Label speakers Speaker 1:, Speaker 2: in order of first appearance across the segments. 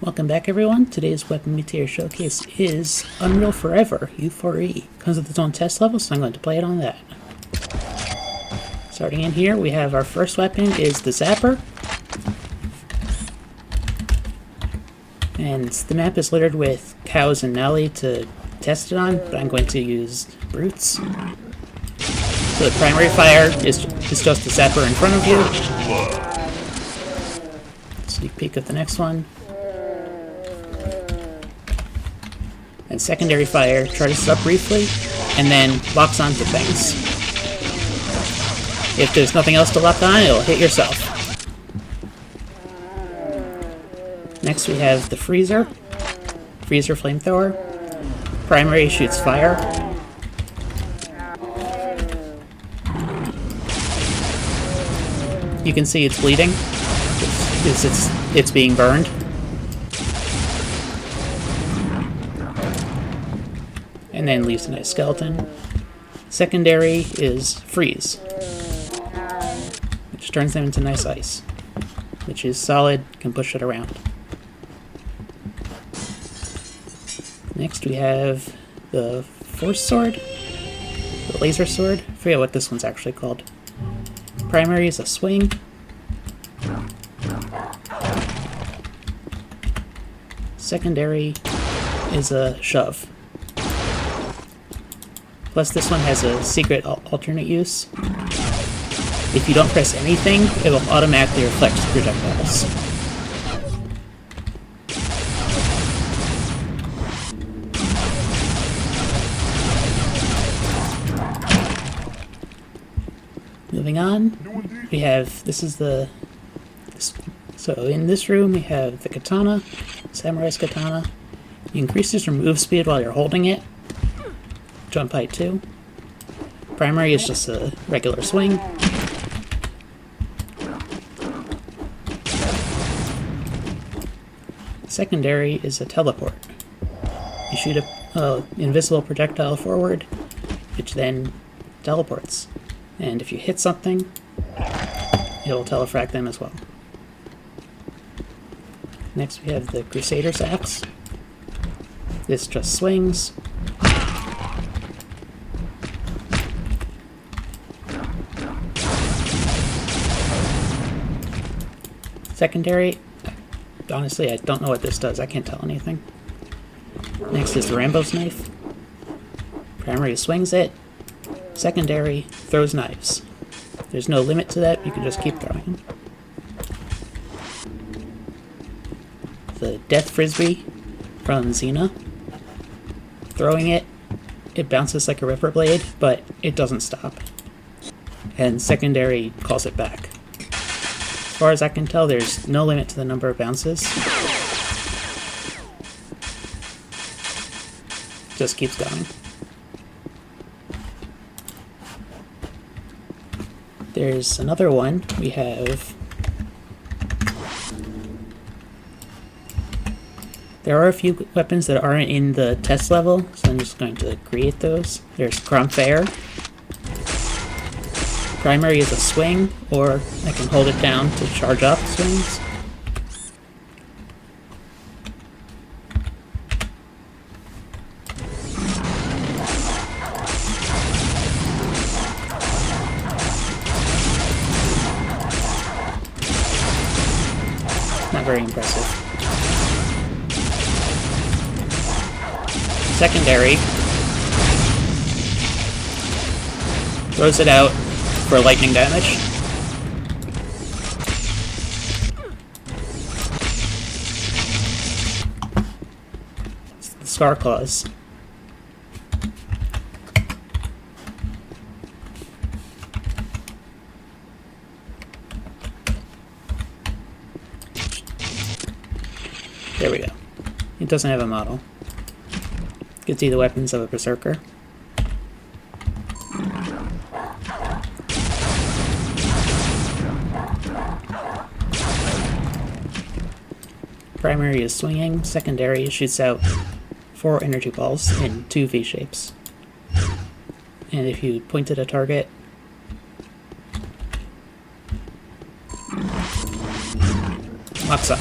Speaker 1: Welcome back, everyone. Today's weapon mutator showcase is Unreal4ever U4e. Comes with its own test level, so I'm going to play it on that. Starting in here, we have our first weapon is the Zapper. And the map is littered with cows and Nelly to test it on, but I'm going to use brutes. So the primary fire is just the Zapper in front of you. Sneak peek of the next one. And secondary fire charges up briefly, and then locks onto things. If there's nothing else to lock on, it'll hit yourself. Next we have the Freezer flamethrower. Primary shoots fire. You can see it's bleeding, because it's being burned. And then leaves a nice skeleton. Secondary is freeze, which turns them into nice ice, which is solid, can push it around. Next we have the force sword, the laser sword. I forget what this one's actually called. Primary is a swing. Secondary is a shove. Plus this one has a secret alternate use. If you don't press anything, it will automatically reflect projectiles. Moving on, we have, so in this room we have the katana, samurai's katana. You increases your move speed while you're holding it. Jump height 2. Primary is just a regular swing. Secondary is a teleport. You shoot a invisible projectile forward, which then teleports. And if you hit something, it'll telefrag them as well. Next we have the Crusader's axe. This just swings. Secondary, honestly, I don't know what this does. I can't tell anything. Next is the Rambo's knife. Primary swings it. Secondary throws knives. There's no limit to that. You can just keep throwing. The Death Frisbee from Xena. Throwing it, it bounces like a ripper blade, but it doesn't stop. And secondary calls it back. As far as I can tell, there's no limit to the number of bounces. Just keeps going. There's another one. We have... There are a few weapons that aren't in the test level, so I'm just going to create those. There's Fair. Primary is a swing, or I can hold it down to charge up swings. Not very impressive. Secondary throws it out for lightning damage. It's the Scar Claws. There we go. It doesn't have a model. You can see the weapons of a berserker. Primary is swinging, secondary shoots out 4 energy balls in 2 V-shapes. And if you point at a target, locks on.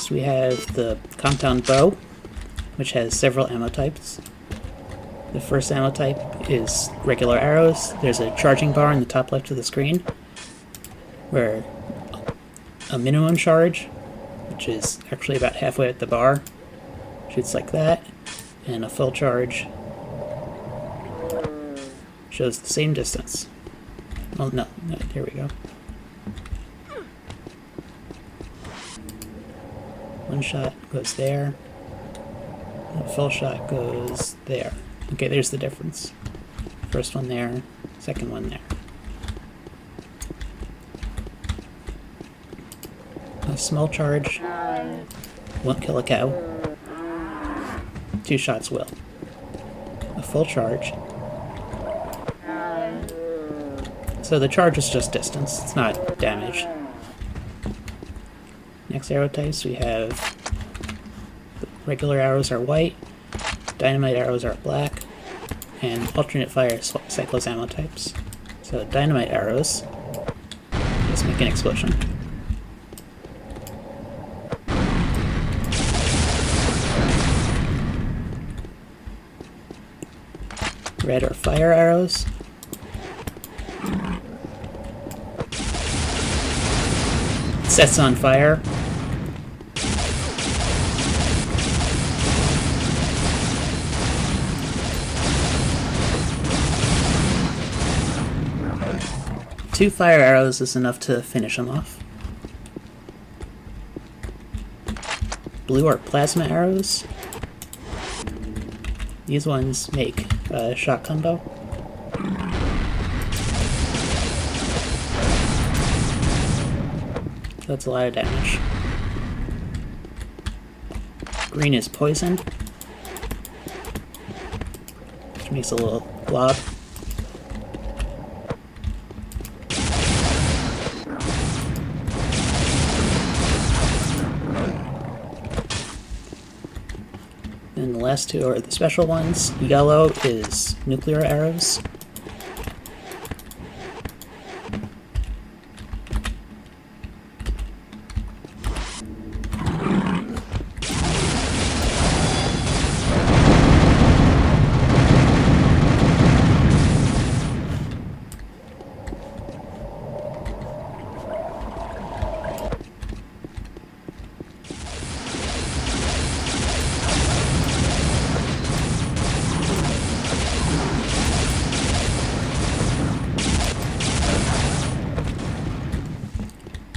Speaker 1: Next we have the compound bow, which has several ammo types. The first ammo type is regular arrows. There's a charging bar in the top left of the screen, where a minimum charge, which is actually about halfway at the bar, shoots like that, and a full charge shows the same distance. Oh no, here we go. One shot goes there, and a full shot goes there. Okay, there's the difference. First one there, second one there. A small charge won't kill a cow. 2 shots will. A full charge. So the charge is just distance, it's not damage. Next arrow types we have regular arrows are white, dynamite arrows are black, and alternate fire cycles ammo types. So dynamite arrows just make an explosion. Red are fire arrows. Sets on fire. Two fire arrows is enough to finish them off. Blue are plasma arrows. These ones make a shot combo. That's a lot of damage. Green is poison, which makes a little blob. And the last two are the special ones. Yellow is nuclear arrows.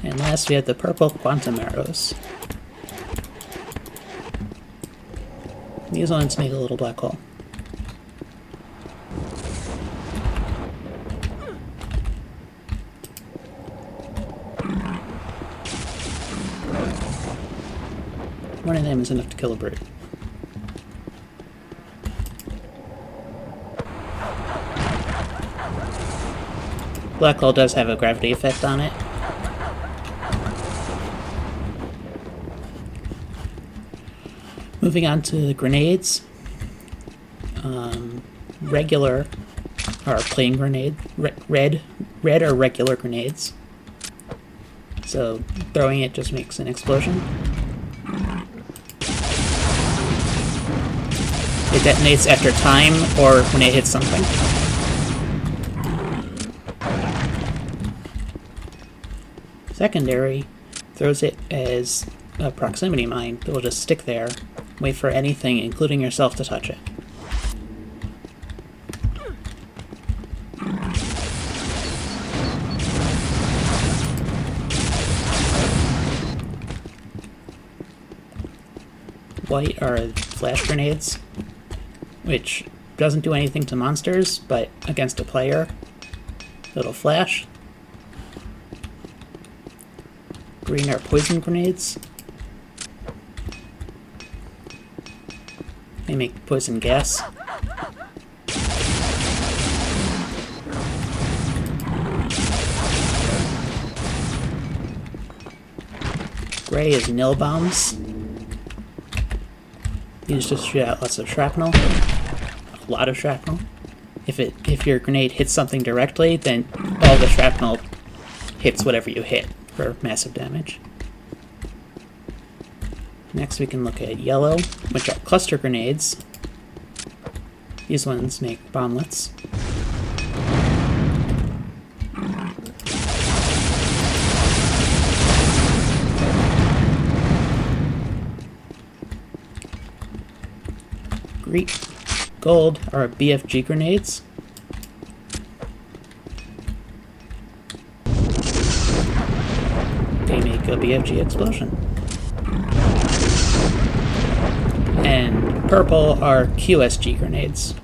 Speaker 1: And last we have the purple quantum arrows. These ones make a little black hole. One of them is enough to kill a bird. Black hole does have a gravity effect on it. Moving on to the grenades. Regular are plain grenade. Red are regular grenades. So throwing it just makes an explosion. It detonates after time or when it hits something. Secondary throws it as a proximity mine that will just stick there, wait for anything, including yourself, to touch it. White are flash grenades, which doesn't do anything to monsters, but against a player, it'll flash. Green are poison grenades. They make poison gas. Gray is nil bombs. These just shoot out lots of shrapnel. A lot of shrapnel. If your grenade hits something directly, then all the shrapnel hits whatever you hit for massive damage. Next we can look at yellow, which are cluster grenades. These ones make bomblets. Gold are BFG grenades. They make a BFG explosion. And purple are QSG grenades.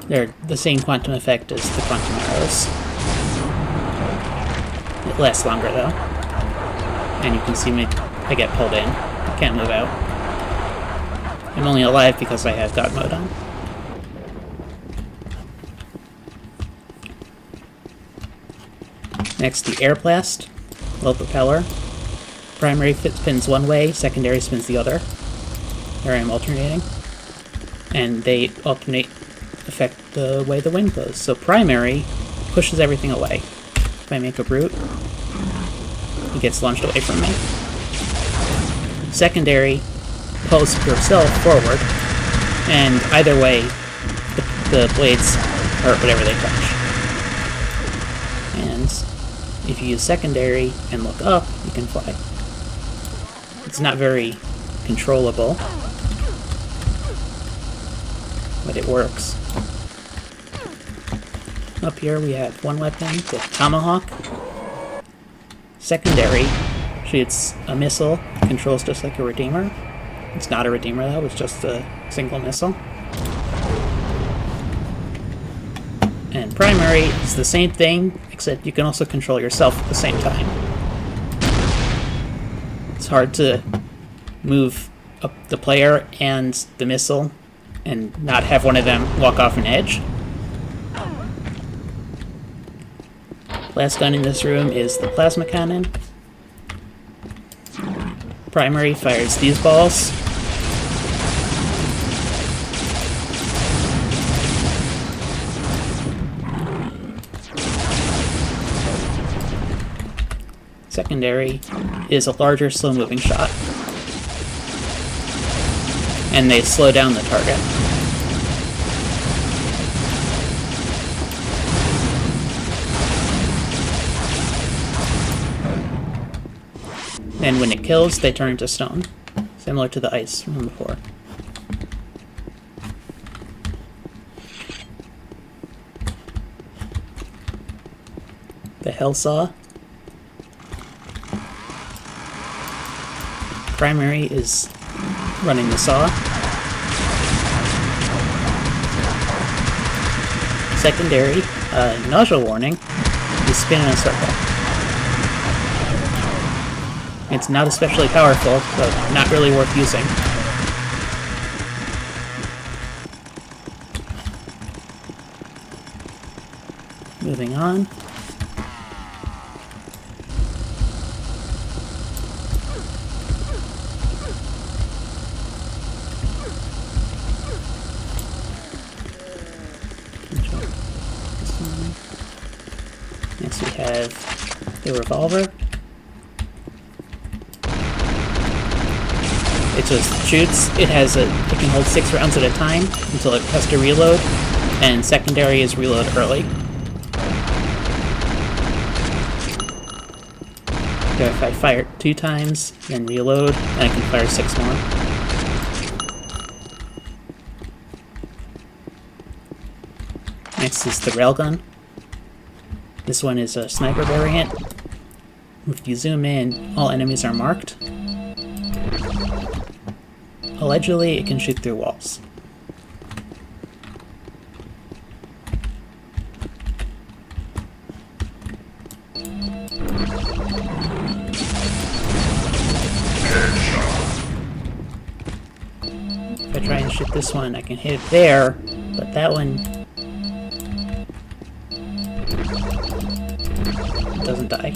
Speaker 1: They're the same quantum effect as the quantum arrows. It lasts longer though. And you can see me, I get pulled in. I can't move out. I'm only alive because I have God mode on. Next, the air blast, low propeller. Primary spins one way, secondary spins the other. There I am alternating. And they alternate affect the way the wind blows. So primary pushes everything away. If I make a brute, he gets launched away from me. Secondary pulls yourself forward, and either way, the blades hurt whatever they touch. And if you use secondary and look up, you can fly. It's not very controllable, but it works. Up here we have one weapon, the Tomahawk. Secondary shoots a missile, controls just like a Redeemer. It's not a Redeemer though, it's just a single missile. And primary is the same thing, except you can also control yourself at the same time. It's hard to move up the player and the missile and not have one of them walk off an edge. Last gun in this room is the plasma cannon. Primary fires these balls. Secondary is a larger, slow-moving shot. And they slow down the target. And when it kills, they turn into stone, similar to the ice from before. The Hell Saw. Primary is running the saw. Secondary, nausea warning, you spin in a circle. It's not especially powerful, so not really worth using. Moving on. Next we have the revolver. It just shoots. It can hold 6 rounds at a time until it has to reload, and secondary is reload early. So if I fire it 2 times, then reload, then I can fire 6 more. Next is the railgun. This one is a sniper variant. If you zoom in, all enemies are marked. Allegedly, it can shoot through walls. If I try and shoot this one, I can hit it there, but that one doesn't die.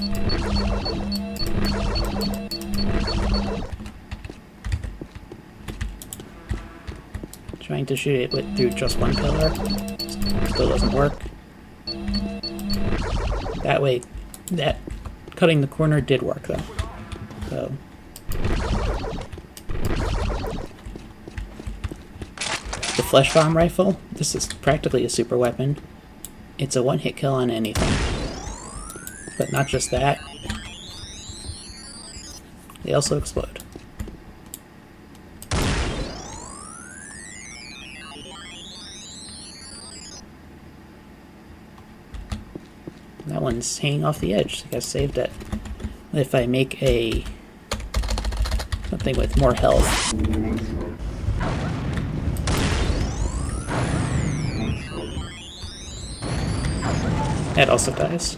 Speaker 1: Trying to shoot it through just one pillar still doesn't work. That way, that cutting the corner did work though. So the flesh bomb rifle. This is practically a super weapon. It's a one-hit kill on anything. But not just that. They also explode. That one's hanging off the edge. I guess saved it. If I make something with more health. That also dies.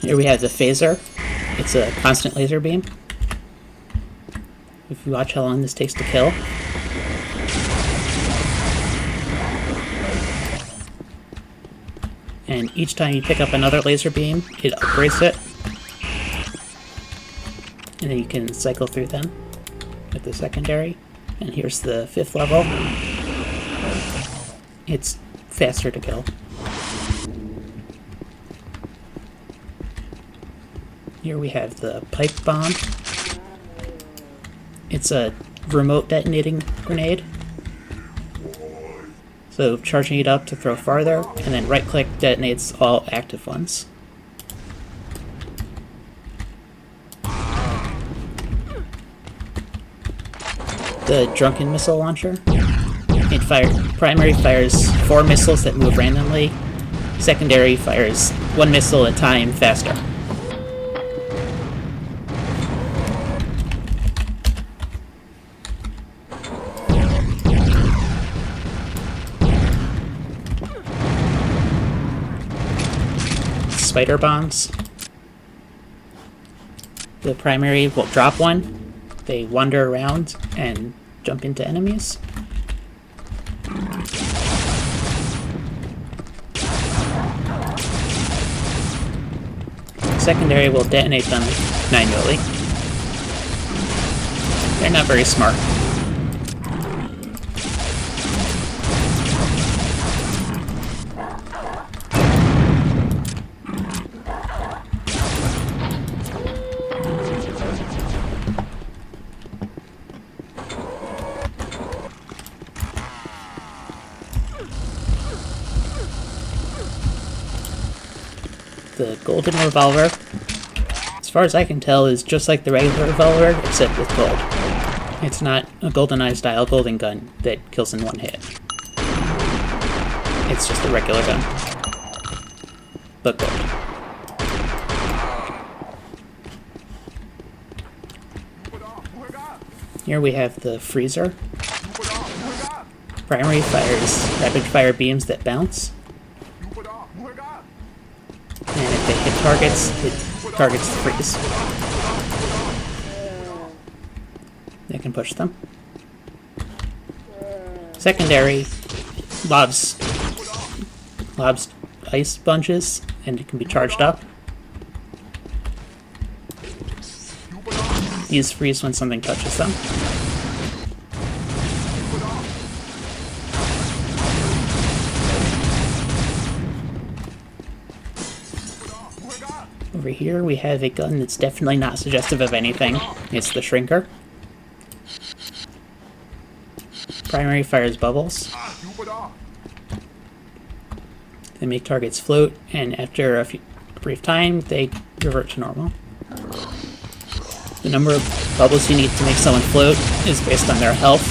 Speaker 1: Here we have the phaser. It's a constant laser beam. If you watch how long this takes to kill. And each time you pick up another laser beam, it upgrades it. And then you can cycle through them with the secondary. And here's the 5th level. It's faster to kill. Here we have the pipe bomb. It's a remote detonating grenade. So charging it up to throw farther, and then right-click detonates all active ones. The drunken missile launcher. Primary fires 4 missiles that move randomly. Secondary fires 1 missile at a time faster. Spider bombs. The primary will drop one. They wander around and jump into enemies. Secondary will detonate them manually. They're not very smart. The golden revolver, as far as I can tell, is just like the regular revolver, except with gold. It's not a GoldenEye style golden gun that kills in one hit. It's just a regular gun, but gold. Here we have the freezer. Primary fires rapid fire beams that bounce. And if they hit targets, it targets the freeze. They can push them. Secondary lobs ice sponges, and it can be charged up. These freeze when something touches them. Over here we have a gun that's definitely not suggestive of anything. It's the Shrinker. Primary fires bubbles. They make targets float, and after a brief time, they revert to normal. The number of bubbles you need to make someone float is based on their health.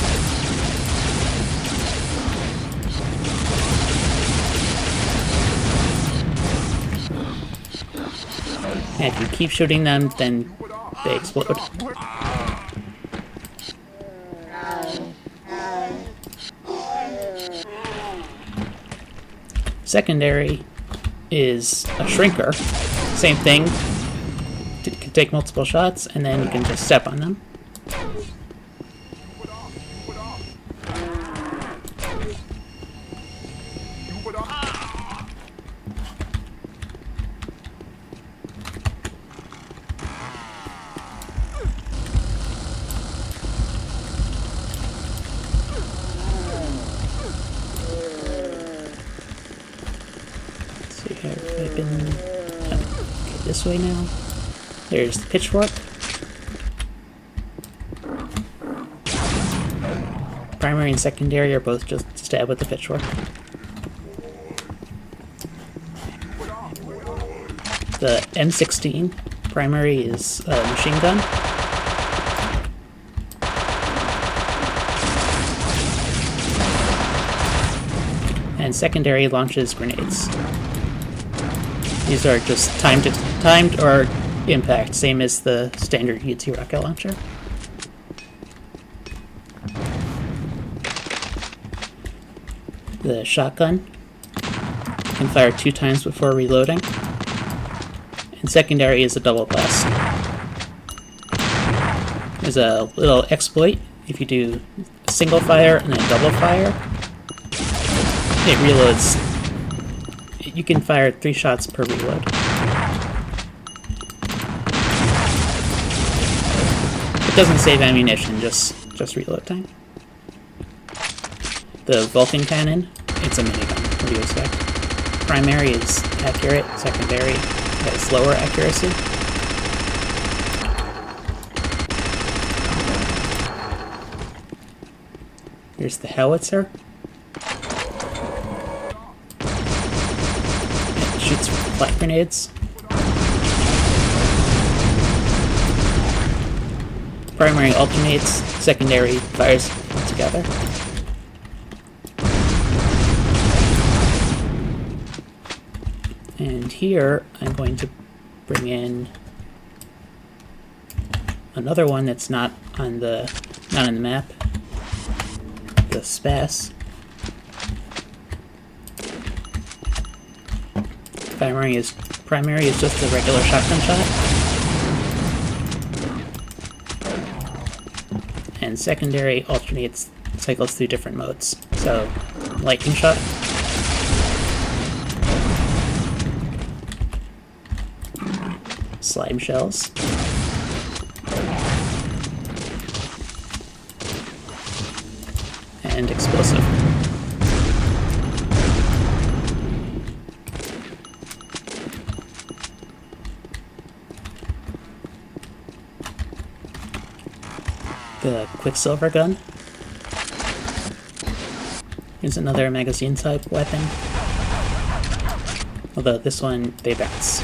Speaker 1: And if you keep shooting them, then they explode. Secondary is a Shrinker. Same thing. You can take multiple shots, and then you can just step on them. Okay, this way now. There's the pitchfork. primary and secondary are both just stab with the pitchfork. The M16 primary is a machine gun. And secondary launches grenades. These are just timed or impact, same as the standard U2 rocket launcher. The shotgun can fire 2 times before reloading. And secondary is a double blast. There's a little exploit. If you do single fire and then double fire, it reloads. You can fire 3 shots per reload. It doesn't save ammunition, just reload time. The Vulcan cannon, it's a minigun. What do you expect? Primary is accurate, secondary has lower accuracy. Here's the howitzer. It shoots flat grenades. Primary alternates, secondary fires together. And here I'm going to bring in another one that's not on the map. The SPAS. Primary is just a regular shotgun shot. And secondary alternates, cycles through different modes. So lightning shot. Slime shells. And explosive. The Quicksilver gun is another magazine type weapon. Although this one, they bounce.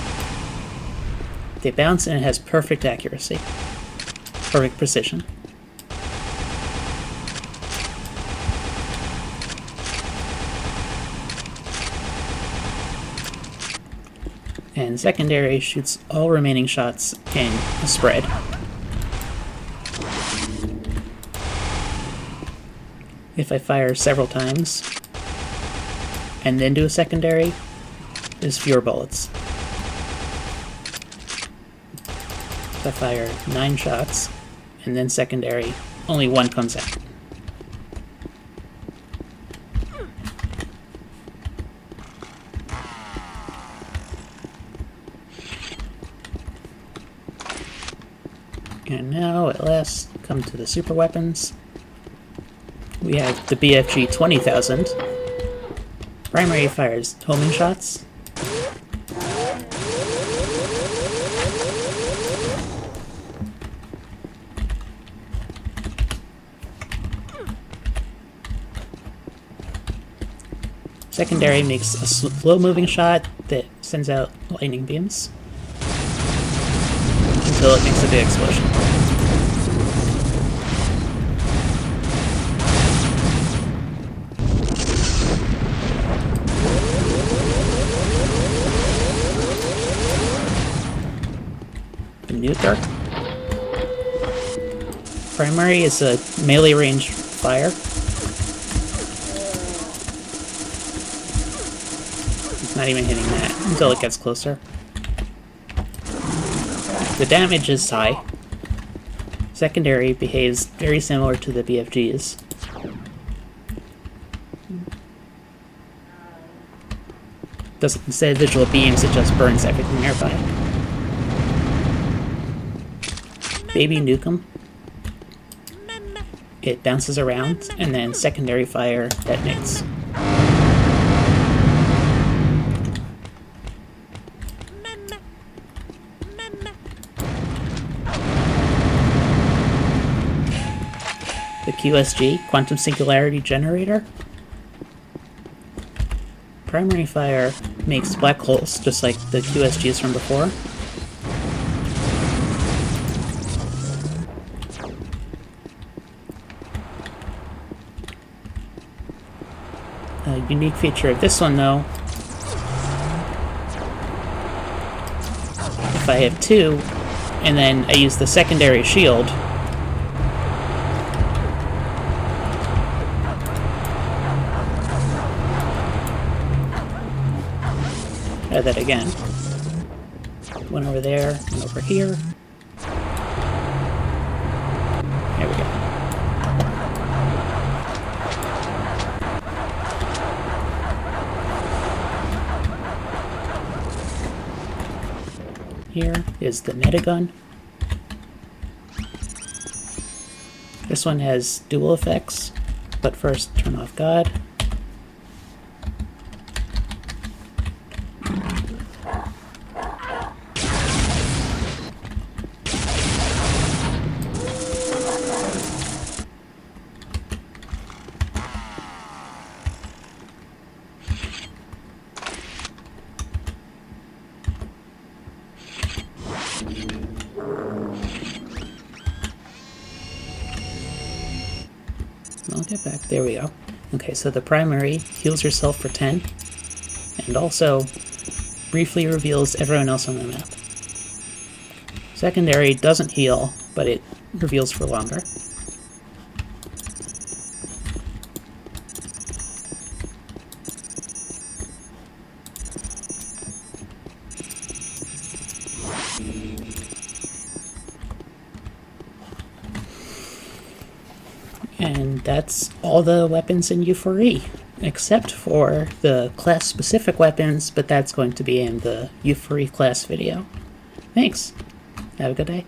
Speaker 1: They bounce and it has perfect accuracy. Perfect precision. And secondary shoots all remaining shots in a spread. If I fire several times and then do a secondary, there's fewer bullets. If I fire 9 shots and then secondary, only 1 comes out. And now, at last, come to the super weapons. We have the BFG 20,000. Primary fires homing shots. Secondary makes a slow-moving shot that sends out lightning beams until it makes a big explosion. The mutator. Primary is a melee range fire. Not even hitting that until it gets closer. The damage is high. Secondary behaves very similar to the BFGs. Instead of visual beams, it just burns everything nearby. Baby Nukem. It bounces around, and then secondary fire detonates. the QSG, Quantum Singularity Generator. Primary fire makes black holes, just like the QSGs from before. A unique feature of this one, though, if I have two, and then I use the secondary shield, try that again. One over there, one over here. There we go. Here is the metagun. This one has dual effects, but first turn off God. I'll get back. There we go. Okay, so the primary heals herself for 10, and also briefly reveals everyone else on the map. Secondary doesn't heal, but it reveals for longer. And that's all the weapons in U4e, except for the class-specific weapons, but that's going to be in the U4e class video. Thanks. Have a good day.